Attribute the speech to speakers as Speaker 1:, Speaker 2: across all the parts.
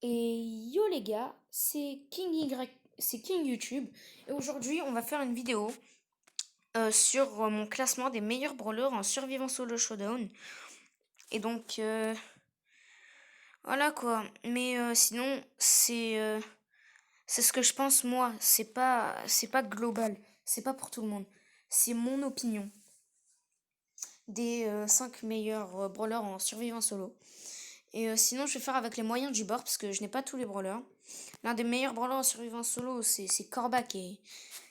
Speaker 1: Et yo les gars, c'est King YouTube. Et aujourd'hui, on va faire une vidéo sur mon classement des meilleurs brawlers en survivant solo showdown. Et donc, voilà quoi. Mais sinon, c'est ce que je pense moi. C'est pas global. C'est pas pour tout le monde. C'est mon opinion des 5 meilleurs brawlers en survivant solo. Et sinon, je vais faire avec les moyens du bord parce que je n'ai pas tous les brawlers. L'un des meilleurs brawlers en survivant solo, c'est Corbac et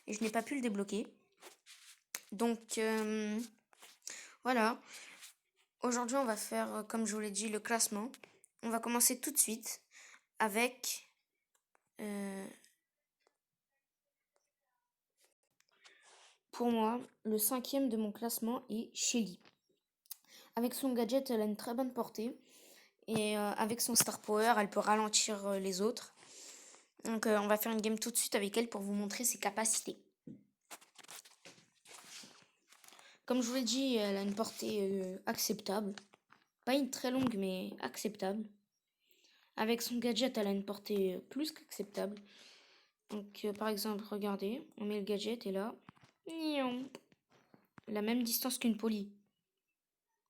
Speaker 1: je n'ai pas pu le débloquer. Donc, voilà. Aujourd'hui, on va faire, comme je vous l'ai dit, le classement. On va commencer tout de suite avec... pour moi, le 5e de mon classement est Shelly. Avec son gadget, elle a une très bonne portée. Et avec son star power, elle peut ralentir les autres. Donc on va faire une game tout de suite avec elle pour vous montrer ses capacités. Comme je vous l'ai dit, elle a une portée acceptable. Pas une très longue, mais acceptable. Avec son gadget, elle a une portée plus qu'acceptable. Donc par exemple, regardez, on met le gadget et là, la même distance qu'une poly.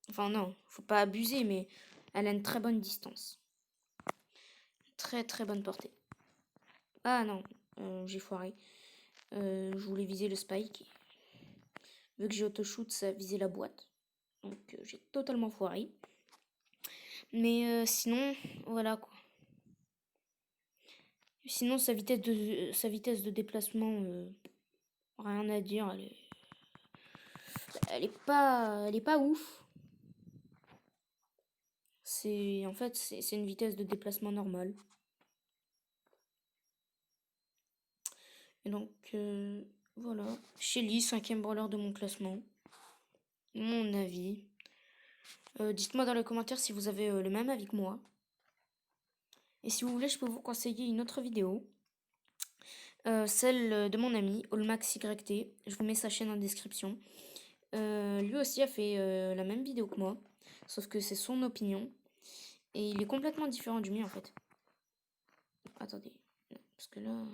Speaker 1: Enfin non, faut pas abuser, mais elle a une très bonne distance. Très très bonne portée. Ah non, j'ai foiré. Je voulais viser le spike. Vu que j'ai auto-shoot, ça visait la boîte. Donc j'ai totalement foiré. Mais sinon, voilà quoi. Sinon, sa vitesse de déplacement, rien à dire. Elle est pas ouf. En fait, c'est une vitesse de déplacement normale. Et donc, voilà. Shelly, 5e brawler de mon classement. Mon avis. Dites-moi dans les commentaires si vous avez le même avis que moi. Et si vous voulez, je peux vous conseiller une autre vidéo. Celle de mon ami, AllMaxYT. Je vous mets sa chaîne en description. Lui aussi a fait la même vidéo que moi. Sauf que c'est son opinion. Et il est complètement différent du mien en fait. Attendez. Non, parce que là...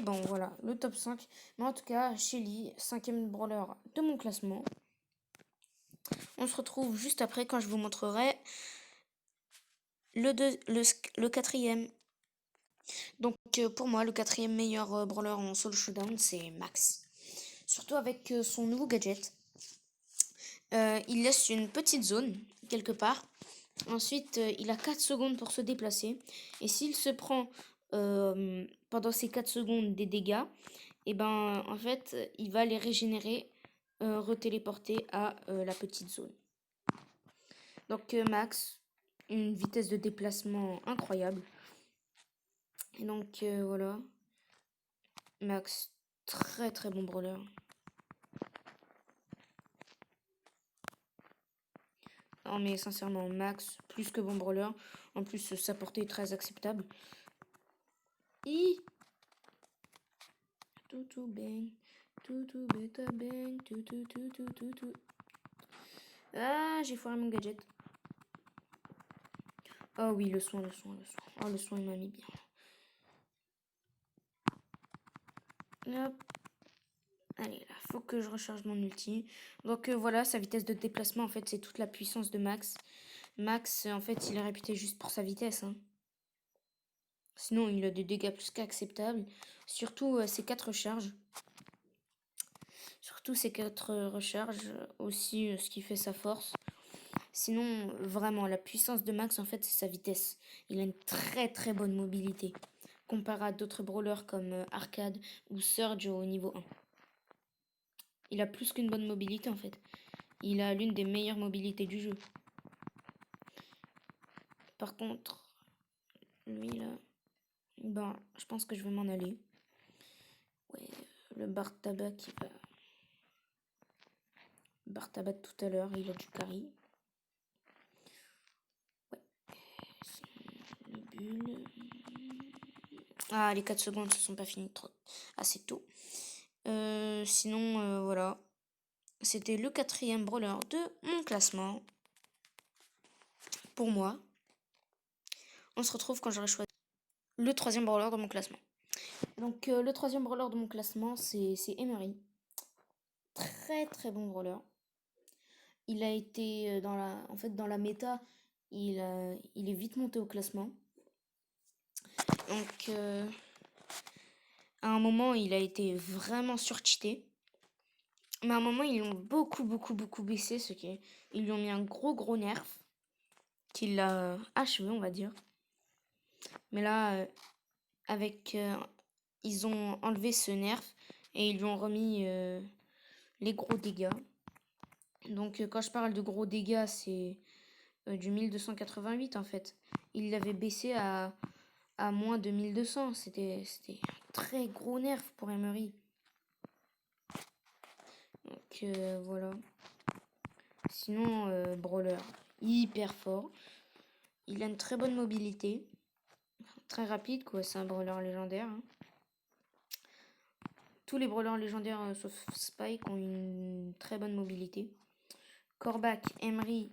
Speaker 1: bon voilà, le top 5. Mais en tout cas, Shelly, 5e brawler de mon classement. On se retrouve juste après quand je vous montrerai le 4e. Donc pour moi, le 4e meilleur brawler en solo showdown, c'est Max. Surtout avec son nouveau gadget. Il laisse une petite zone, quelque part. Ensuite, il a 4 secondes pour se déplacer. Et s'il se prend pendant ces 4 secondes des dégâts, et ben en fait, il va les régénérer, retéléporter à la petite zone. Donc Max, une vitesse de déplacement incroyable. Et donc voilà. Max, très très bon brawler. Non mais sincèrement, Max, plus que bon brawler. En plus, sa portée est très acceptable. Toutou bang, toutou beta bang, toutou toutou toutou. Ah, j'ai foiré mon gadget. Oh oui, le soin. Oh, le soin, il m'a mis bien. Hop. Allez, là, faut que je recharge mon ulti. Donc voilà, sa vitesse de déplacement, en fait, c'est toute la puissance de Max. Max, en fait, il est réputé juste pour sa vitesse. Hein. Sinon, il a des dégâts plus qu'acceptables. Surtout ses 4 recharges. Surtout ses 4 recharges. Aussi, ce qui fait sa force. Sinon, vraiment, la puissance de Max, en fait, c'est sa vitesse. Il a une très très bonne mobilité. Comparé à d'autres brawlers comme Arcade ou Surge au niveau 1. Il a plus qu'une bonne mobilité, en fait. Il a l'une des meilleures mobilités du jeu. Par contre, lui là, ben, je pense que je vais m'en aller. Ouais, le bar tabac qui va. Bar tabac de tout à l'heure, il a du carry. Ouais, les bulles. Ah, les 4 secondes se sont pas finies trop assez tôt. Sinon, voilà. C'était le 4e brawler de mon classement. Pour moi. on se retrouve quand j'aurai choisi le troisième brawler de mon classement. Donc le troisième brawler de mon classement, c'est Emery. Très très bon brawler. Il a été dans la méta, il est vite monté au classement. Donc à un moment, il a été vraiment surcheaté. Mais à un moment, ils l'ont beaucoup baissé, ils lui ont mis un gros nerf qui l'a achevé, on va dire. Mais là, ils ont enlevé ce nerf et ils lui ont remis les gros dégâts. Donc quand je parle de gros dégâts, c'est du 1288 en fait. Il l'avait baissé à moins de 1200. C'était un très gros nerf pour Emery. Donc voilà. Sinon, Brawler, hyper fort. Il a une très bonne mobilité. Très rapide, quoi. C'est un Brawler légendaire. Hein. Tous les Brawlers légendaires, sauf Spike, ont une très bonne mobilité. Corbac, Emery,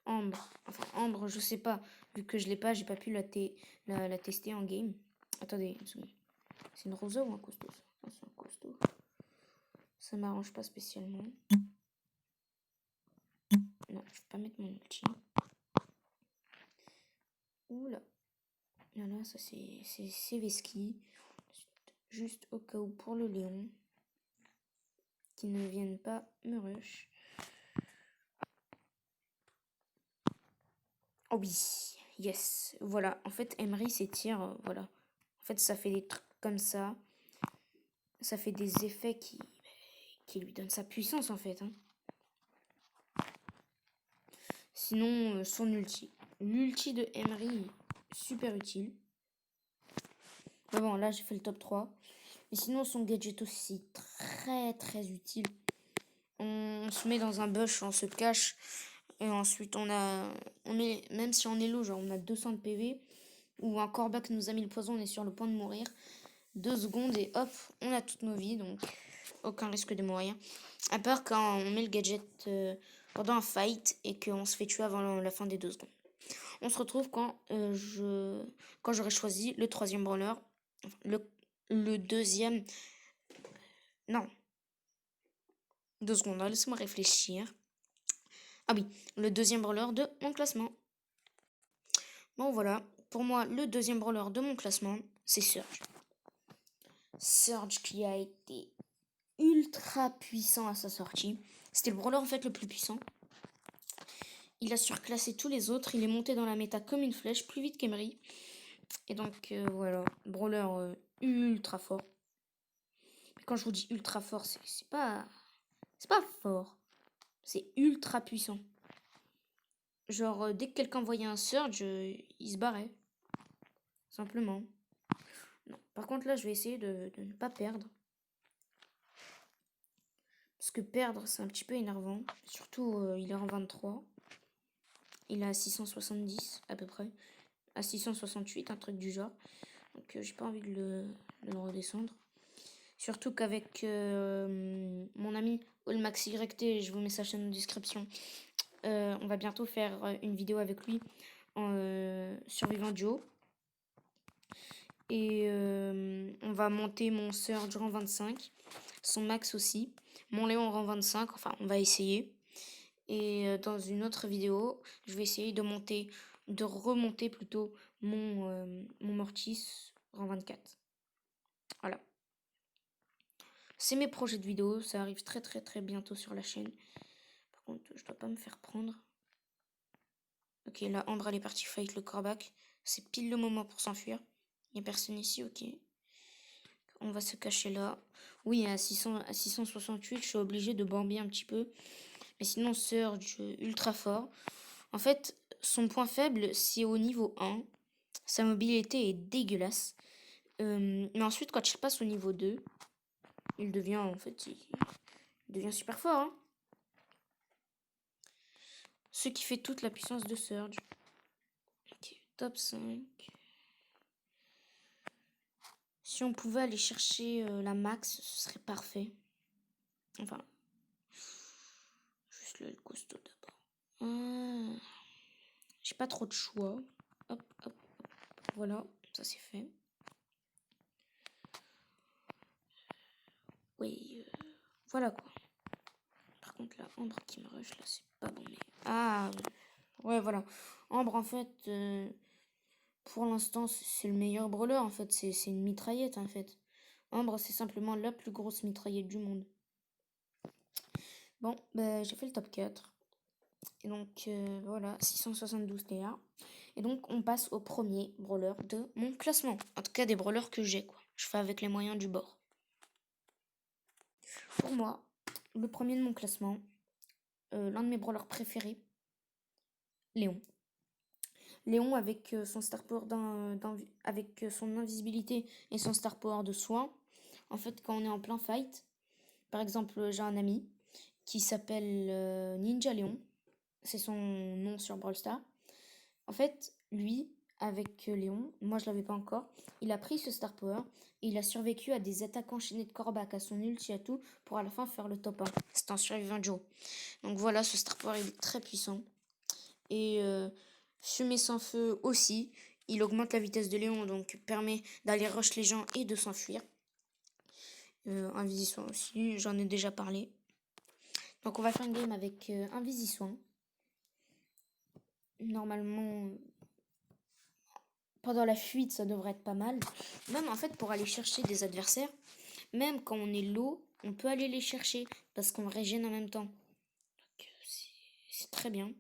Speaker 1: Ambre. Enfin, Ambre, je sais pas. Vu que je l'ai pas, j'ai pas pu la tester en game. Attendez, c'est une Rosa ou un costaud ça? Ah, c'est un costaud. Ça m'arrange pas spécialement. Non, je vais pas mettre mon ulti. Oula. Voilà, ça c'est Veski. Juste au cas où pour le Léon. Qui ne viennent pas me rush. Oh oui, yes. Voilà, en fait, Emery s'étire, voilà. En fait, ça fait des trucs comme ça. Ça fait des effets qui lui donnent sa puissance, en fait. Hein. Sinon, son ulti. L'ulti de Emery, super utile. Mais bon, là, j'ai fait le top 3. Mais sinon, son gadget aussi, très utile. On se met dans un bush, on se cache. Et ensuite, même si on est low, genre on a 200 de PV, ou un Corbac nous a mis le poison, on est sur le point de mourir. 2 secondes et hop, on a toutes nos vies, donc aucun risque de mourir. À part quand on met le gadget pendant un fight et qu'on se fait tuer avant la fin des 2 secondes. On se retrouve quand j'aurai choisi le troisième brawler, le deuxième. Non. 2 secondes, laissez-moi réfléchir. Ah oui, le deuxième brawler de mon classement. Bon voilà, pour moi, le deuxième brawler de mon classement, c'est Surge. Surge qui a été ultra puissant à sa sortie. C'était le brawler en fait le plus puissant. Il a surclassé tous les autres. Il est monté dans la méta comme une flèche, plus vite qu'Emery. Et donc voilà, brawler ultra fort. Mais quand je vous dis ultra fort, c'est pas fort. C'est ultra puissant. Genre dès que quelqu'un voyait un Surge, il se barrait. Simplement. Non. Par contre là, je vais essayer de ne pas perdre. Parce que perdre, c'est un petit peu énervant. Surtout, il est en 23. Il est à 670 à peu près. À 668, un truc du genre. Donc j'ai pas envie de le redescendre. Surtout qu'avec mon ami AllMaxYT, je vous mets sa chaîne en description. On va bientôt faire une vidéo avec lui en survivant duo. Et on va monter mon Surge rang 25. Son max aussi. Mon Léon rang 25. Enfin, on va essayer. Et dans une autre vidéo, je vais essayer de remonter plutôt mon Mortis rang 24. Voilà. C'est mes projets de vidéo, ça arrive très bientôt sur la chaîne. Par contre, je dois pas me faire prendre. Ok, là, Ambre, elle est partie fight le Corbac. C'est pile le moment pour s'enfuir. Il n'y a personne ici, ok. On va se cacher là. Oui, à 668, je suis obligée de bamber un petit peu. Mais sinon, Surge ultra fort. En fait, son point faible, c'est au niveau 1. Sa mobilité est dégueulasse. Mais ensuite, quand il passe au niveau 2, il devient super fort. Hein. Ce qui fait toute la puissance de Surge. Ok, top 5. Si on pouvait aller chercher la max, ce serait parfait. Enfin, juste le costaud d'abord. J'ai pas trop de choix. Hop. Voilà, ça c'est fait. Oui, voilà quoi. Par contre, la Ambre qui me rush, là, c'est pas bon. Mais... Ah, ouais, voilà. Ambre, en fait, pour l'instant, c'est le meilleur brawler, en fait. C'est une mitraillette, en fait. Ambre, c'est simplement la plus grosse mitraillette du monde. Bon, bah, j'ai fait le top 4. Et donc, voilà, 672 TA. Et donc, on passe au premier brawler de mon classement. En tout cas, des brawlers que j'ai, quoi. Je fais avec les moyens du bord. Pour moi, le premier de mon classement, l'un de mes brawlers préférés, Léon. Léon avec son star power avec son invisibilité et son star power de soin. En fait, quand on est en plein fight, par exemple, j'ai un ami qui s'appelle Ninja Léon. C'est son nom sur Brawl Stars. En fait, lui, avec Léon, moi je l'avais pas encore, il a pris ce star power et il a survécu à des attaques enchaînées de Corbac, à son ulti à tout, pour à la fin faire le top 1. C'est un survivant Joe. Donc voilà, ce star power il est très puissant. Et fumer sans feu aussi. Il augmente la vitesse de Léon, donc permet d'aller rush les gens et de s'enfuir. Un Visi-Soin aussi, j'en ai déjà parlé. Donc on va faire une game avec un Visi-Soin. Normalement, pendant la fuite, ça devrait être pas mal. Même en fait, pour aller chercher des adversaires, même quand on est low, on peut aller les chercher parce qu'on régène en même temps. Donc c'est très bien.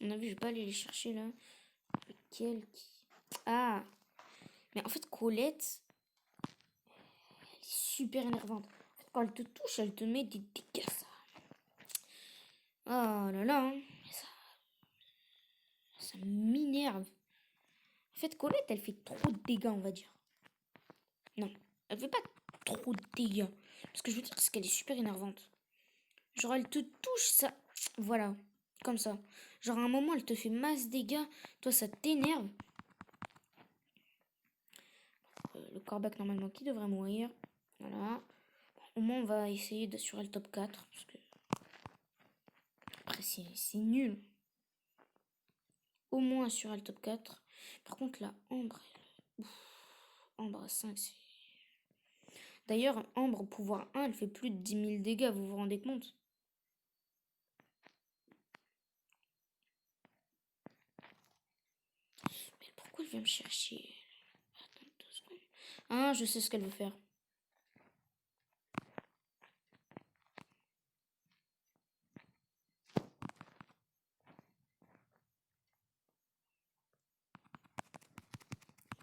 Speaker 1: On a vu, je vais pas aller les chercher là. Lequel qui... Ah! Mais en fait, Colette, elle est super énervante. En fait, quand elle te touche, elle te met des dégâts, ça. Oh là là, hein. Ça m'énerve. En fait, Colette, elle fait trop de dégâts, on va dire. Non, elle fait pas trop de dégâts. Ce que je veux dire, c'est qu'elle est super énervante. Genre, elle te touche, ça... Voilà, comme ça. Genre, à un moment, elle te fait masse dégâts. Toi, ça t'énerve. Le Corbac, normalement, qui devrait mourir. Voilà. Au moins, on va essayer d'assurer le top 4. Parce que... Après, c'est nul. Au moins assurer le top 4. Par contre, la Ambre... Ambre à 5, c'est... D'ailleurs, Ambre, pouvoir 1, elle fait plus de 10 000 dégâts, vous vous rendez compte? Mais pourquoi elle vient me chercher? Attends 2 secondes. Ah, je sais ce qu'elle veut faire.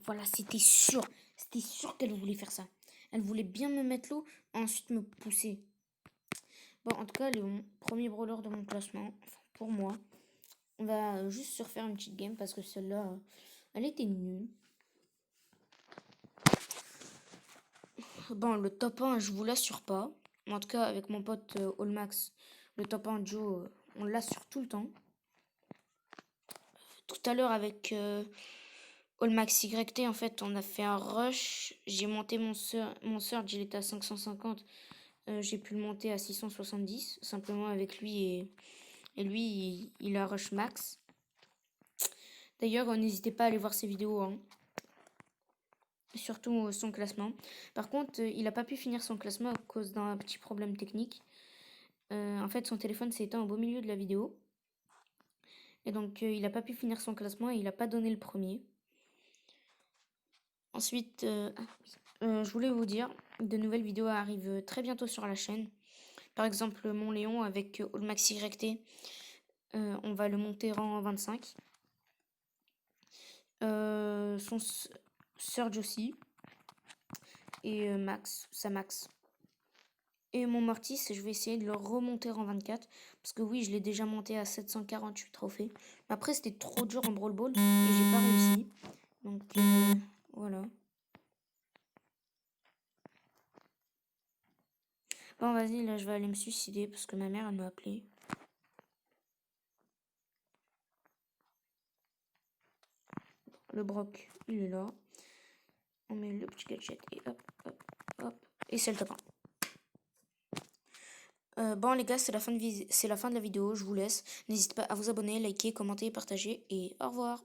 Speaker 1: Voilà, c'était sûr. C'était sûr qu'elle voulait faire ça. Elle voulait bien me mettre l'eau, ensuite me pousser. Bon, en tout cas, le premier brawler de mon classement, enfin, pour moi. On va juste se refaire une petite game parce que celle-là, elle était nulle. Bon, le top 1, je vous l'assure pas. En tout cas, avec mon pote Allmax, le top 1 Joe, on l'assure tout le temps. Tout à l'heure, avec Allmax YT, en fait, on a fait un rush. J'ai monté mon surge, il était à 550. J'ai pu le monter à 670, simplement avec lui. Et lui, il a rush max. D'ailleurs, n'hésitez pas à aller voir ses vidéos, hein. Surtout son classement. Par contre, il n'a pas pu finir son classement à cause d'un petit problème technique. En fait, son téléphone s'est éteint au beau milieu de la vidéo. Et donc, il n'a pas pu finir son classement et il n'a pas donné le premier. Ensuite, je voulais vous dire, de nouvelles vidéos arrivent très bientôt sur la chaîne. Par exemple, mon Léon avec Allmax YT, on va le monter rang 25. Son Surge aussi. Et Max, sa Max. Et mon Mortis, je vais essayer de le remonter en 24. Parce que oui, je l'ai déjà monté à 748 trophées. Mais après, c'était trop dur en Brawl Ball. Et j'ai pas réussi. Donc, voilà. Bon, vas-y, là, je vais aller me suicider. Parce que ma mère, elle m'a appelé. Le Brock, il est là. On met le petit gadget. Et hop, hop, hop. Et c'est le top 1. Bon les gars, c'est la fin de la vidéo, je vous laisse. N'hésitez pas à vous abonner, liker, commenter, partager et au revoir.